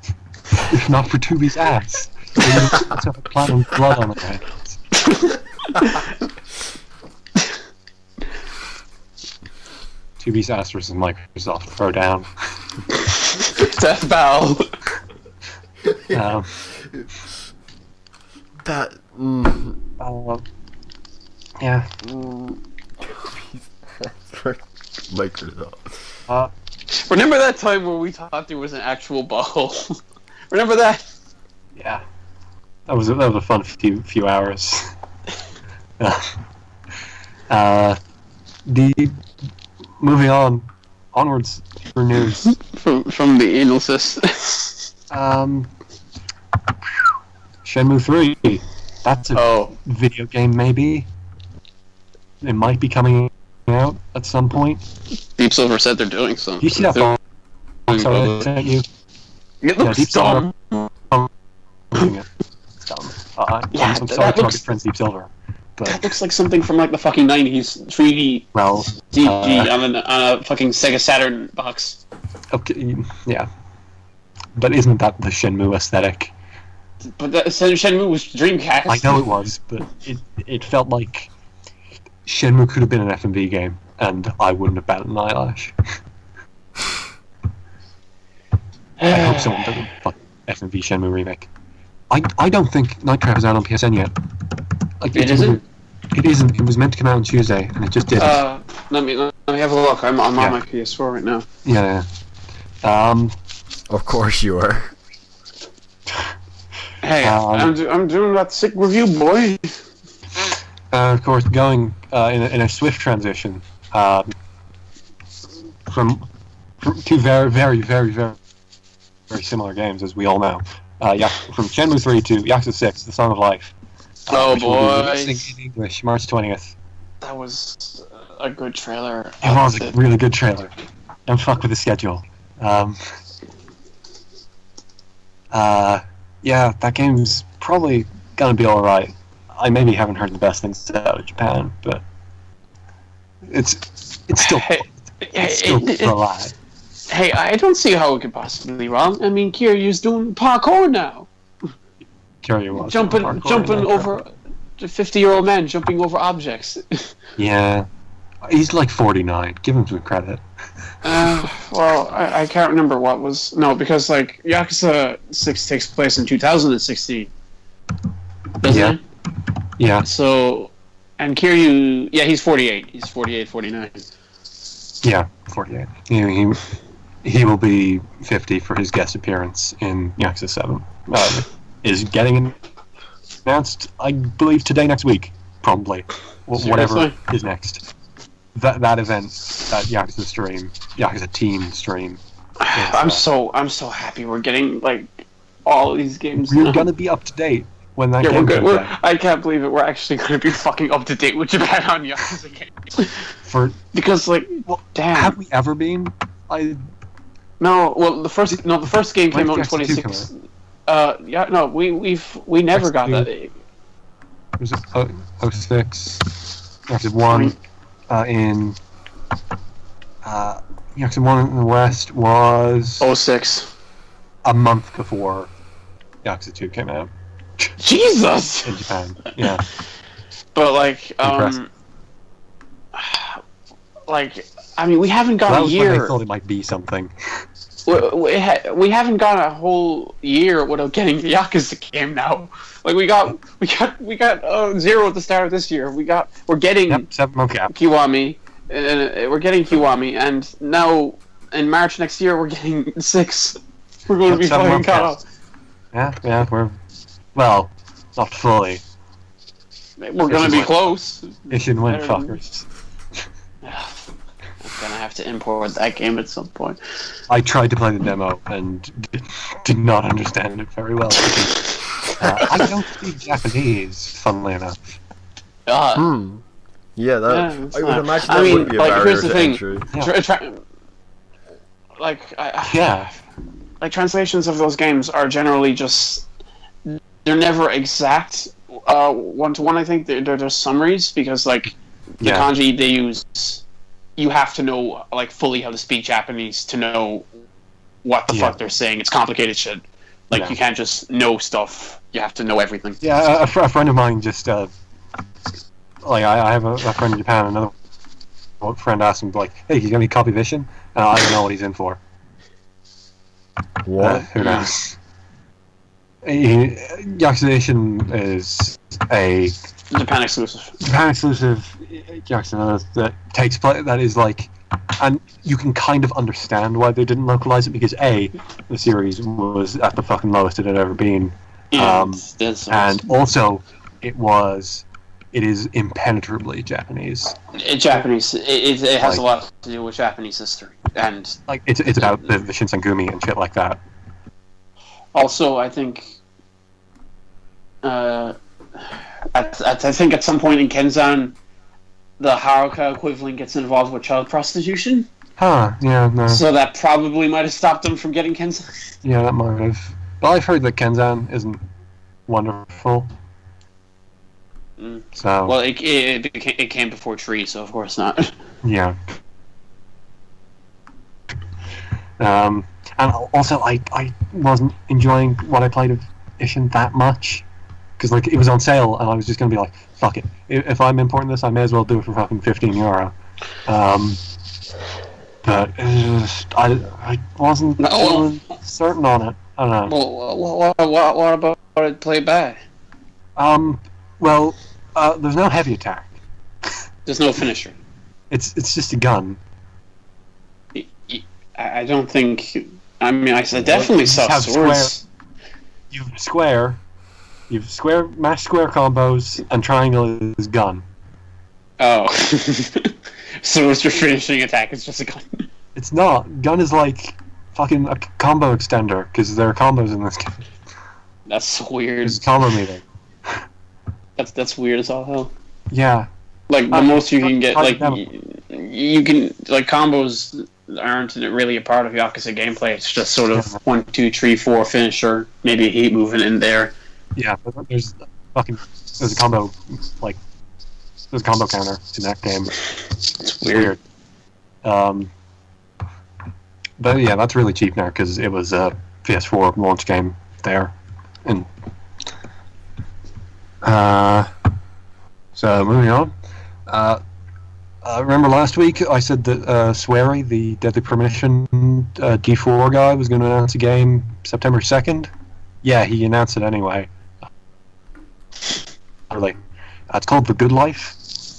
If not for Tubi's ass. They would have Platinum blood on their hands. Tubi's ass versus Microsoft. Throw down. Death bow. that. Yeah. Microsoft. Remember that time where we thought there was an actual ball? Remember that? Yeah. That was a fun few hours. Moving onwards for news. From the anal cyst. Shenmue 3. That's a video game, maybe. It might be coming out at some point. Deep Silver said they're doing something. Do you see that box I sent you? It looks Deep dumb. Silver. It's dumb. Yeah, I'm sorry that to our good looks- friends Deep Silver. But, That looks like something from like the fucking 90s 3D well, CG on a fucking Sega Saturn box. okay, yeah. But isn't that the Shenmue aesthetic? But that Shenmue was Dreamcast. I know it was, but it felt like Shenmue could have been an FMV game, and I wouldn't have batted an eyelash. I hope someone does a fucking FMV Shenmue remake. I don't think Nightcraft is out on PSN yet. Like, It isn't? It isn't. It was meant to come out on Tuesday, and it just didn't. Let me have a look. I'm on my PS4 right now. Yeah. Of course you are. Hey, I'm doing that sick review, boy. Of course, going in a swift transition from 2 very, very, very, very, very similar games, as we all know. From Shenmue 3 to Yakuza 6, The Song of Life. Which will be releasing in English March 20th. That was a good trailer. It was a really good trailer. Don't fuck with the schedule. Yeah, that game's probably gonna be alright. I maybe haven't heard the best things out of Japan, but it's still alive. Hey, I don't see how it could possibly be wrong. I mean, Kiryu's doing parkour now. Kiryu was Jumping over a 50-year-old man jumping over objects. Yeah, he's like 49. Give him some credit. Well, I can't remember what was because like Yakuza 6 takes place in 2016, doesn't it? Yeah. So, and Kiryu, he's 48. He's 48, 49. Yeah, 48. he will be 50 for his guest appearance in Yakuza 7. Is getting announced, I believe, next week, probably. Whatever is next. That event, that Yakuza team stream. I'm so happy we're getting like all of these games. We're gonna be up to date when that game comes out. I can't believe it. We're actually gonna be fucking up to date with Japan on Yakuza games. Because damn. Have we ever been? No. Well, the first game came out in 2016. We never got that. Was it 06? Yakuza 1 in Yakuza 1 in the West was 06. A month before Yakuza 2 came out. Jesus! In Japan, yeah. But I mean, we haven't gone a year. When I thought it might be something. We haven't gone a whole year without getting the Yakuza game now. Like we got 0 at the start of this year. We're getting 7 month gap. Kiwami, and we're getting Kiwami, and now in March next year we're getting 6. We're going to be fucking caught up. Yeah, we're not fully. We're going to be close. Issue and win, fuckers. I'm gonna have to import that game at some point. I tried to play the demo and did not understand it very well. I don't speak Japanese, funnily enough. Yeah, I would imagine that would be a barrier here's the to thing. entry. Translations of those games are generally just, they're never exact one-to-one. I think they're just summaries, because the kanji they use, you have to know fully how to speak Japanese to know what the fuck they're saying. It's complicated shit. You can't just know stuff. You have to know everything. Yeah, a friend of mine just I have a friend in Japan. Another friend asked him "Hey, he's gonna be copy vision?" I don't know what he's in for. What? Who knows? Yakuza is a Japan exclusive Yakuza that takes place. That is and you can kind of understand why they didn't localize it, because the series was at the fucking lowest it had ever been, and also it is impenetrably Japanese. It has a lot to do with Japanese history, and it's about the Shinsengumi and shit like that. Also, I think, I think at some point in Kenzan, the Haruka equivalent gets involved with child prostitution. Huh? Yeah, no. So that probably might have stopped them from getting Kenzan. Yeah, that might have. Well, I've heard that Kenzan isn't wonderful. So. Well, it came before Tree, so of course not. Yeah. And also, I wasn't enjoying what I played of Ishin that much, because it was on sale, and I was just gonna be like, fuck it. If I'm importing this, I may as well do it for fucking €15. But I wasn't certain on it. I don't know. Well, what about it played by? There's no heavy attack. There's no finisher. It's just a gun. I don't think. I mean, I definitely saw swords. You've mash square combos, and triangle is gun. Oh. So it's your finishing attack, it's just a gun. It's not. Gun is fucking a combo extender, because there are combos in this game. That's so weird. It's combo meter. That's weird as all hell. Yeah. The most you can get, you can, combos aren't really a part of Yakuza gameplay. It's just sort of 1, 2, 3, 4 finisher, maybe a heat movement in there. Yeah, but there's a combo, there's a combo counter in that game. It's weird. But yeah, that's really cheap now, because it was a PS4 launch game there. And so moving on. Remember last week I said that Swery, the Deadly Premonition D4 guy, was going to announce a game September 2nd? Yeah, he announced it anyway. It's called The Good Life.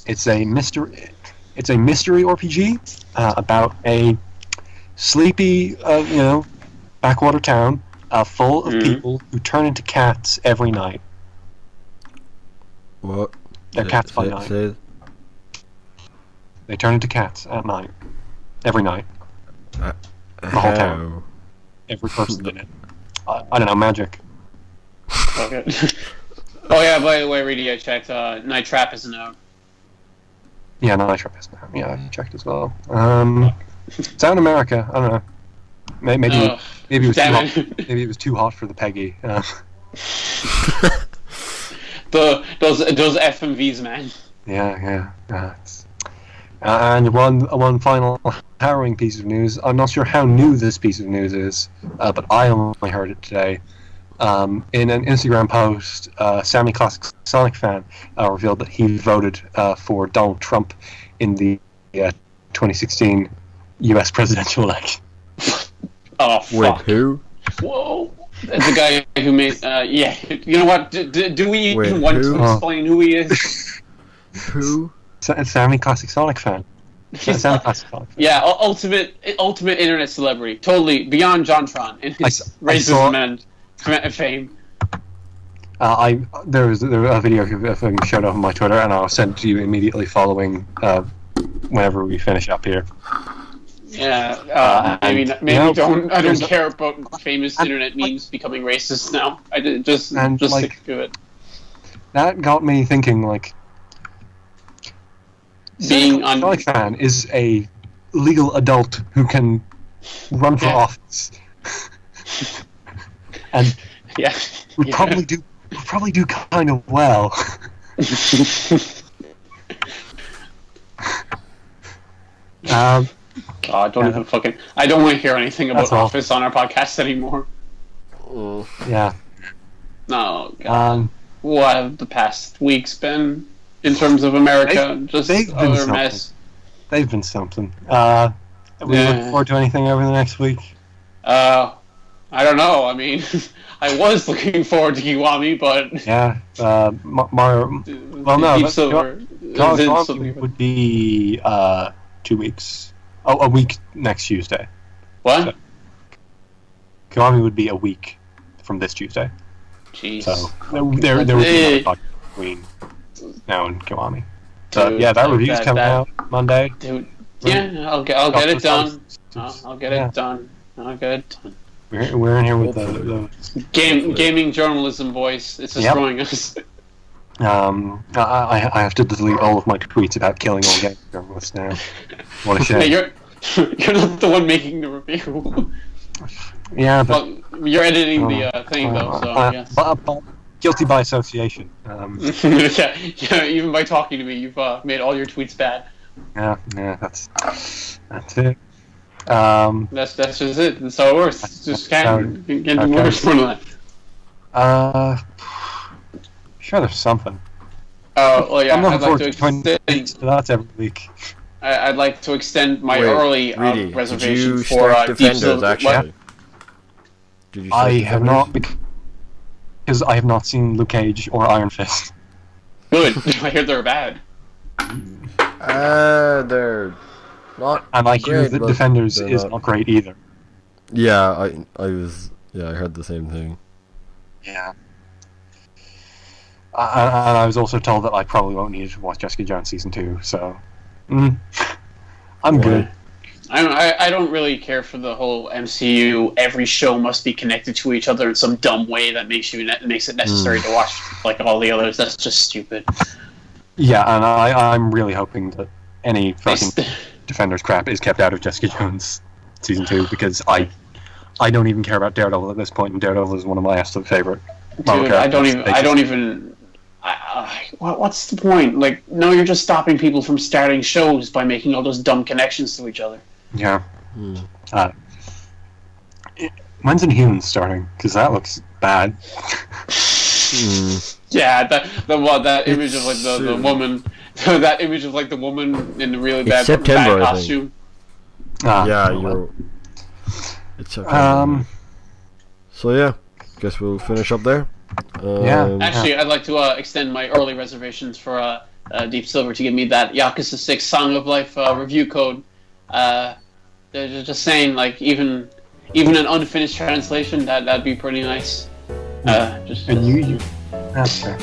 It's a mystery RPG about a sleepy, backwater town, full of people who turn into cats every night. What? They're cats by night. They turn into cats at night. Every night. The whole town. Every person in it. I don't know, magic. Okay. Oh yeah, by the way, Reidy, I checked. Night Trap isn't out. Yeah, Night Trap isn't out. Yeah, I checked as well. It's out in America. I don't know. Maybe it was too hot. Maybe it was too hot for the Peggy. Those FMVs, man. Yeah. And one final harrowing piece of news. I'm not sure how new this piece of news is, but I only heard it today. In an Instagram post, Sammy Classic Sonic fan revealed that he voted for Donald Trump in the 2016 U.S. presidential election. Oh, fuck. Wait, who? Whoa. The guy who made... yeah, you know what? Do we even want to explain who he is? Who? Sammy Classic Sonic fan. Sammy Classic Sonic fan. Yeah, ultimate internet celebrity. Totally beyond JonTron in his racism and fame. There was a video of him showed up on my Twitter, and I'll send it to you immediately following whenever we finish up here. Yeah, I don't care about famous internet memes becoming racist now. I did just stick to it. That got me thinking, like, being on Sonic fan is a legal adult who can run for office, and would probably do kind of well. God, I don't want to hear anything about Office on our podcast anymore. Yeah. No, God. What have the past weeks been in terms of America? They've been mess. They've been something. Are we looking forward to anything over the next week? I don't know. I mean, I was looking forward to Kiwami, but... Yeah. Mario... Well, no. Deep Silver. Kiwami would be 2 weeks. Oh, a week next Tuesday. What? So, Kiwami would be a week from this Tuesday. Jeez. So there would be another between now and Kiwami. So dude, that review's coming out Monday. Dude, yeah, I'll get it done. I'll get it done. We're in here with the gaming journalism voice. It's destroying us. I have to delete all of my tweets about killing all game journalists now. What a shame. You're not the one making the review. Yeah, but you're editing the thing though, so yes. But guilty by association. Yeah, even by talking to me, you've made all your tweets bad. Yeah, that's it. That's just it. That's how it works. It's just can't do worse than that. Sure, there's something. Oh, well, yeah. I'm looking I'd forward like to extend. So that's every week. I'd like to extend my early reservation for Defenders, Deep Silver. actually? Did you I have not, because I have not seen Luke Cage or Iron Fist. Good. I hear they're bad. They're not. And I hear that Defenders is not great either. Yeah, I heard the same thing. Yeah. And I was also told that I probably won't need to watch Jessica Jones season 2, so I'm good. I don't really care for the whole MCU. Every show must be connected to each other in some dumb way that makes it necessary to watch like all the others. That's just stupid. Yeah, and I'm really hoping that any fucking Defenders crap is kept out of Jessica Jones season 2, because I don't even care about Daredevil at this point, and Daredevil is one of my absolute favorite. Dude, I don't even. What's the point? Like, no, you're just stopping people from starting shows by making all those dumb connections to each other. Yeah. When's Inhumans starting? Because that looks bad. Yeah, that image of like the woman, that image of like the woman in the really bad costume. It's September. So yeah, guess we'll finish up there. Actually, I'd like to extend my early reservations for Deep Silver to give me that Yakuza 6 Song of Life review code. They're just saying, like, even an unfinished translation, that'd be pretty nice. And you that's fair.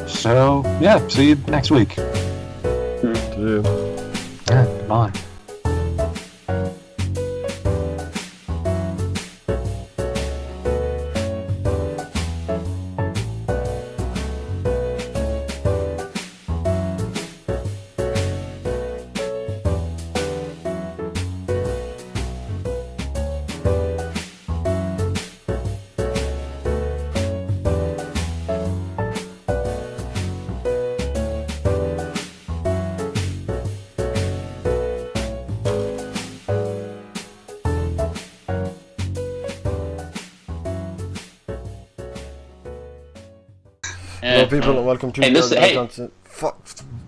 So yeah, see you next week. Yeah, bye. Hello, people, and welcome to hey. Johnson. Fuck.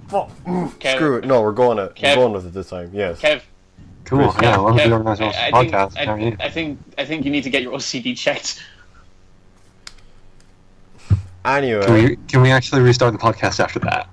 Kev, Screw it. No, we're going with it this time. Yes. Kev, Cool. Chris, Yeah, welcome to the Kev, Organisers Of Podcast. How are you? I think you need to get your OCD checked. Anyway. Can we actually restart the podcast after that?